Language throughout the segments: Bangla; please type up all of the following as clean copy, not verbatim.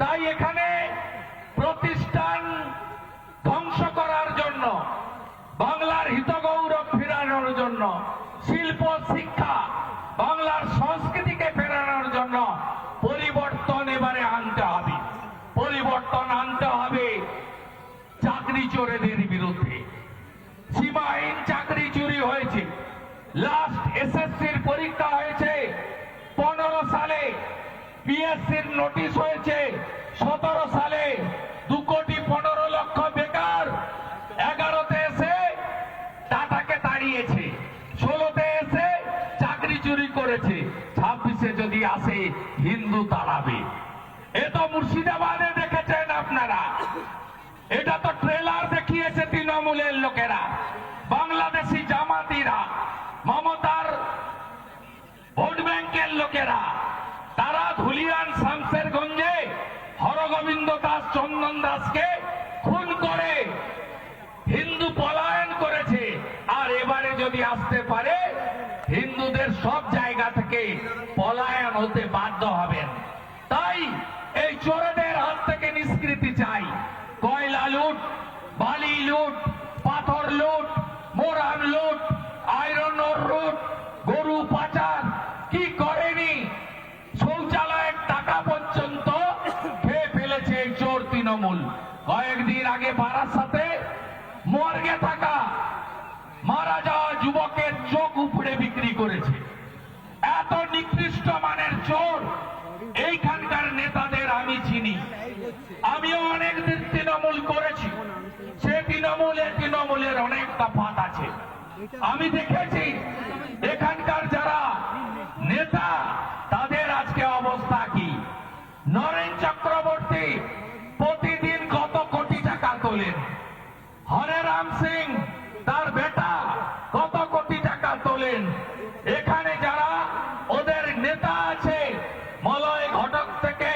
তাই এখানে প্রতিষ্ঠান ধ্বংস করার জন্য, বাংলার হিতগৌরব ফেরানোর জন্য, শিল্প শিক্ষা বাংলার সংস্কৃতিকে ফেরানোর জন্য পরিবর্তন এবারে আনতে হবে। পরিবর্তন আনতে হবে চাকরি চোরেদের বিরুদ্ধে। সীমাহীন চাকরি চুরি হয়েছে। লাস্ট এসএসসির পরীক্ষা হয়েছে 15 সালে, পিএসসির নোটিশ হয়েছে 17 সালে। 2,15,00,000 বেকার। 11তে এসে টাটাকে তাড়িয়েছে, 16তে এসে চাকরি চুরি করেছে, 26-এ যদি আসে হিন্দু তাড়াবে। এ তো মুর্শিদাবাদে দেখেছেন আপনারা। এটা তো ট্রেলার দেখিয়েছে তৃণমূলের লোকেরা, বাংলাদেশি জামাতিরা, মমতার ভোট ব্যাংকের লোকেরা। তারা ধুলিয়ান শামশেরগঞ্জে হরগোবিন্দ দাস, চন্দন দাসকে খুন করে হিন্দু পলায়ন করেছে। আর এবারে যদি আসতে পারে, হিন্দুদের সব জায়গা থেকে পলায়ন হতে বাধ্য হবেন। তাই এই চোরেদের হাত থেকে নিষ্কৃতি চাই। কয়লা লুট, বালি লুট, পাথর লুট, মোরাম লুট, আয়রন ওর লুট, গরু পাচার কি করেনি? শৌচালয়ের টাকা পর্যন্ত খেয়ে ফেলেছে এই চোর তৃণমূল। কয়েকদিন আগে বারাসাতে মর্গে থাকা মারা যাওয়া যুবকের চোখ উপড়ে বিক্রি করেছে। এত নিকৃষ্ট মানের চোর এইখানকার নেতাদের আমি চিনি। আমিও অনেকদিন তৃণমূল করেছি। সে তৃণমূলের অনেক তফাৎ আছে। আমি দেখেছি এখানকার যারা নেতা, তাদের আজকে অবস্থা কি। নরেন চক্রবর্তী প্রতিদিন কত কোটি টাকা তোলেন। হরেরাম সিং তার বেটা কত কোটি টাকা তোলেন। এখানে যারা ওদের নেতা আছে, মলয় ঘটক থেকে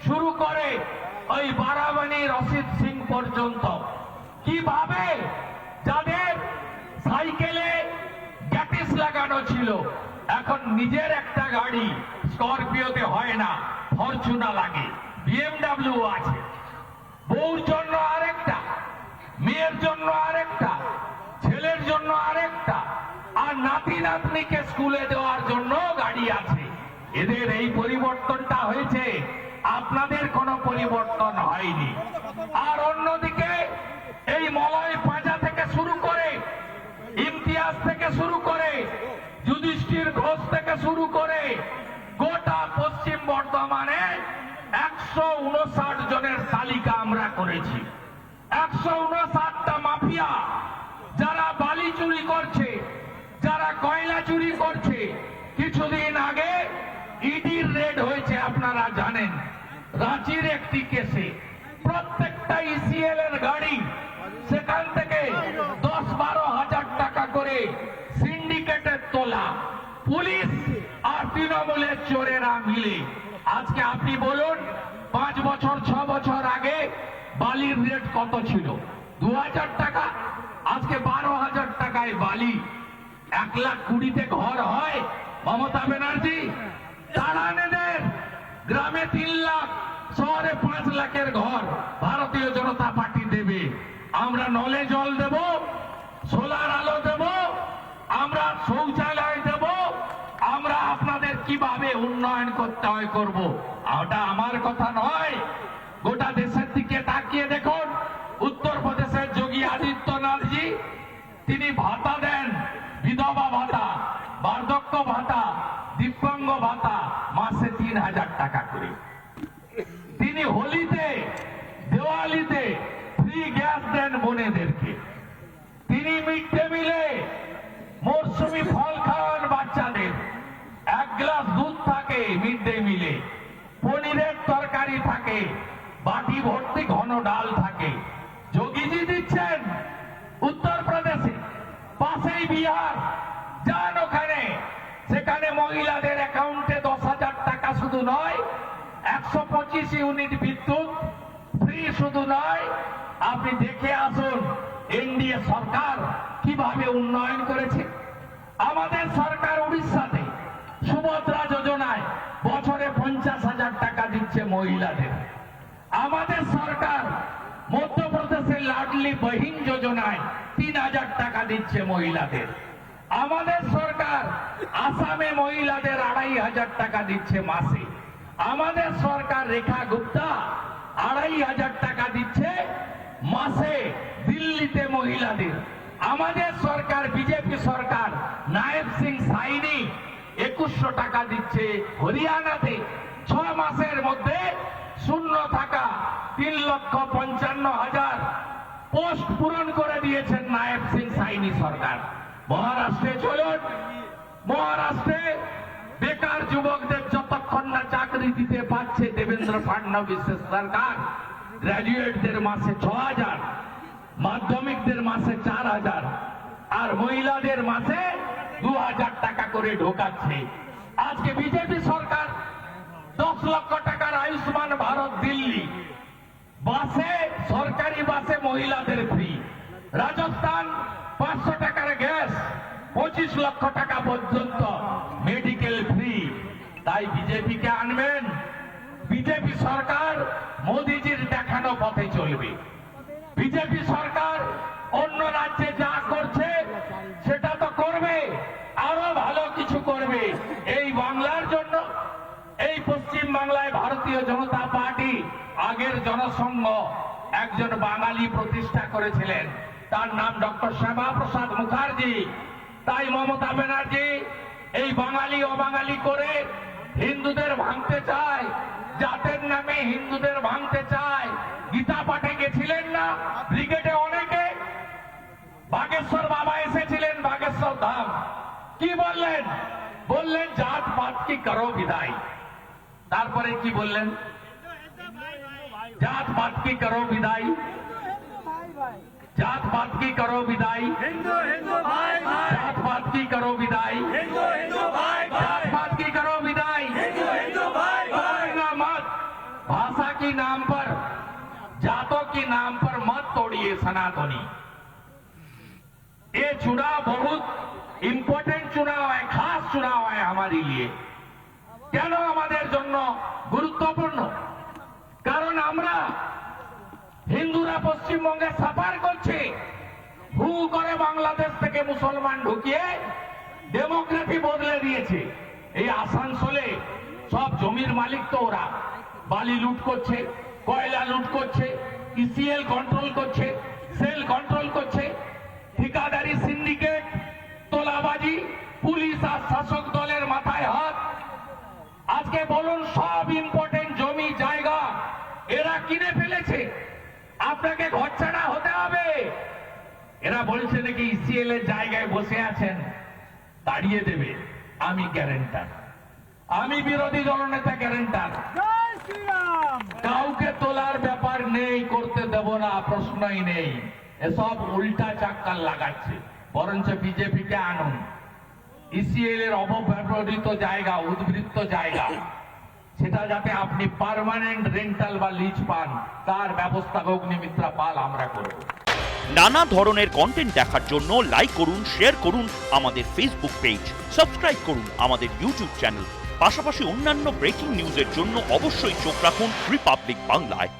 শুরু করে ওই বারাবানি রশিদ সিং পর্যন্ত, কিভাবে যাদের সাইকেলে গ্যাটিস লাগানো ছিল, এখন নিজের একটা গাড়ি স্করপিওতে হয় না, ফরচুনা লাগে, বিএমডাব্লিউ আছে, বউর জন্য আরেকটা, মেয়ের জন্য আরেকটা, ছেলের জন্য আরেকটা, আর নাতি নাতনিকে স্কুলে দেওয়ার জন্য গাড়ি আছে। এদের এই পরিবর্তনটা হয়েছে, আপনাদের কোনো পরিবর্তন হয়নি। আর অন্যদিকে এই মলয় পাঁজা থেকে শুরু করে, ইমতিয়াজ থেকে শুরু করে, যুধিষ্ঠির ঘোষ থেকে শুরু করে, গোটা পশ্চিম বর্ধমানে 159 জনের তালিকা আমরা করেছি। 159টা মাফিয়া, যারা বালি চুরি করছে, যারা কয়লা চুরি করছে। কিছুদিন আগে ইডির রেড হয়েছে, আপনারা জানেন, রাঁচির একটি কেসে। প্রত্যেকটা ইসিএল এর গাড়ি, সেখান থেকে 10-12 হাজার টাকা করে সিন্ডিকেটের তোলা। পুলিশ আর তৃণমূলের চোরেরা মিলে। আজকে আপনি বলুন, 5 বছর 6 বছর আগে বালির রেট কত ছিল? 2000 টাকা। আজকে 12,000 টাকায় বালি। 1,20,000-তে ঘর হয়? মমতা ব্যানার্জি তাড়ান এদের। গ্রামে 3 লাখ, শহরে 5 লাখের ঘর ভারতীয় জনতা পার্টি দেবে। আমরা নলে জল দেব, সোলার আলো দেব, আমরা শৌচালয় দেব, আমরা আপনাদের কিভাবে উন্নয়ন করতে হয় করব। ওটা আমার কথা নয়। গোটা দেশের দিকে তাকিয়ে দেখুন, উত্তরপ্রদেশের যোগী আদিত্যনাথজি, তিনি ভাতা দেন, বিধবা ভাতা, বার্ধক্য ভাতা, দিব্যাঙ্গ ভাতা, মাসে 3,000 টাকা করে। তিনি হোলিতে, দেওয়ালিতে ফ্রি গ্যাস দেন বোনেদেরকে। তিনি মিড ডে মিলে মরশুমি ফল খাওয়ান বাচ্চাদের। 1 গ্লাস দুধ থাকে মিড ডে মিলে, পনিরের তরকারি থাকে, বাটি ভর্তি ঘন ডাল থাকে। যোগীজি দিচ্ছেন উত্তরপ্রদেশে, পাশেই বিহার, যান ওখানে। সেখানে মহিলাদের অ্যাকাউন্টে 10,000 টাকা শুধু নয়, 125 ইউনিট বিদ্যুৎ ফ্রি শুধু নয়। আপনি দেখে আসুন এনডিএ সরকার কিভাবে উন্নয়ন করেছে। আমাদের সরকার উড়িষ্যাতে সুভদ্রা যোজনায় বছরে 50,000 টাকা দিচ্ছে মহিলাদের। আমাদের সরকার মধ্যপ্রদেশের লাডলি বহিন যোজনায় 3000 টাকা দিচ্ছে মহিলাদের। আমাদের সরকার আসামে মহিলাদের 2500 টাকা দিচ্ছে মাসে। আমাদের সরকার রেখা গুপ্তা 2500 টাকা দিচ্ছে মাসে দিল্লিতে মহিলাদের। আমাদের সরকার বিজেপি সরকার নায়েব সিং সাইনি 2100 টাকা দিচ্ছে হরিয়ানাতে। 6 মাসের মধ্যে শূন্য থাকা 3,55,000 পোস্ট পূরণ করে দিয়েছেন নায়েব সিং সাইনি সরকার। মহারাষ্ট্রে চলুন, মহারাষ্ট্রে বেকার যুবকদের যতক্ষণ না চাকরি দিতে পারছে দেবেন্দ্র ফাডনবিসের সরকার, গ্র্যাজুয়েটদের মাসে 6,000, মাধ্যমিকদের মাসে 4,000 আর মহিলাদের মাসে 2,000 টাকা করে ঢোকাচ্ছে। আজকে বিজেপি সরকার 10 লক্ষ টাকার আয়ুষ্মান ভারত দিল্লি বাসে, সরকারি বাসে মহিলাদের ফ্রি। রাজস্থান 500 টাকার গ্যাস, 25 লক্ষ টাকা পর্যন্ত মেডিকেল ফ্রি। তাই বিজেপিকে আনবেন। বিজেপি সরকার মোদিজির দেখানো পথে চলবে। বিজেপি সরকার অন্য রাজ্যে যা করছে সেটা তো করবে, আরো ভালো কিছু করবে এই বাংলার জন্য। এই পশ্চিম বাংলায় ভারতীয় জনতা পার্টি আগের জনসংঘ একজন বাঙালি প্রতিষ্ঠা করেছিলেন, তার নাম ডক্টর শ্যামা প্রসাদ মুখার্জি। তাই মমতা ব্যানার্জি এই বাঙালি অবাঙালি করে হিন্দুদের ভাঙতে চায়, জাতের নামে হিন্দুদের ভাঙতে চায়। গীতা পাঠে গেছিলেন না ব্রিগেডে অনেকে? বাগেশ্বর বাবা এসেছিলেন বাগেশ্বর ধাম, কি বললেন? বললেন জাত পাত কি করো বিদায়। তারপরে কি বললেন? জাত পাত কি করো বিদায়, जात पात की करो विदाई, हिंदू हिंदू भाई भाई, जात पात की करो विदाई, हिंदू हिंदू भाई जात भाई, पात की करो विदाई। हिंदू हिंदू भाई भाई, तोड़ना मत, भाषा की नाम पर, जातों की नाम पर मत तोड़िए सनातनी। ये चुनाव बहुत इम्पोर्टेंट चुनाव है, खास चुनाव है हमारे लिए। কেন আমাদের জন্য গুরুত্বপূর্ণ? কারণ আমরা হিন্দুরা পশ্চিমবঙ্গে সাফার করছে, হু করে বাংলাদেশ থেকে মুসলমান ঢুকিয়ে ডেমোগ্রাফি বদলে দিয়েছে। এই আসানসোলে সব জমির মালিক তো ওরা, বালি লুট করছে, কয়লা লুট করছে, ইসিএল কন্ট্রোল করছে, সেল কন্ট্রোল করছে, ঠিকাদারি সিন্ডিকেট, তোলাবাজি, পুলিশ আর শাসক দলের মাথায় হাত। আজকে বলুন সব ইম্পর্টেন্ট জমি জায়গা এরা কিনে ফেলেছে, আপনাকে ঘর ছাড়া হতে হবে। এরা বলছে নাকি ইসিএল এর জায়গায় বসে আছেন, তাড়িয়ে দেবে। আমি গ্যারেন্টার, আমি বিরোধী দলনেতা গ্যারেন্টার, जय श्री राम। কাউকে তোলার ব্যাপার নেই, করতে দেব না, প্রশ্নই নেই। এসব উল্টা চাক্কার লাগাচ্ছে। বরঞ্চ বিজেপিকে আনুন, ইসিএল এর অপব্যবহৃত জায়গা, উদ্বৃত্ত জায়গা, সেটা যাতে আপনি পার্মানেন্ট রেন্টাল বা লিজ পান, তার ব্যবস্থা অগ্নিমিত্রা পাল আমরা করব। নানা ধরনের কন্টেন্ট দেখার জন্য লাইক করুন, শেয়ার করুন আমাদের ফেসবুক পেজ, সাবস্ক্রাইব করুন আমাদের ইউটিউব চ্যানেল। পাশাপাশি অন্যান্য ব্রেকিং নিউজের জন্য অবশ্যই চোখ রাখুন রিপাবলিক বাংলায়।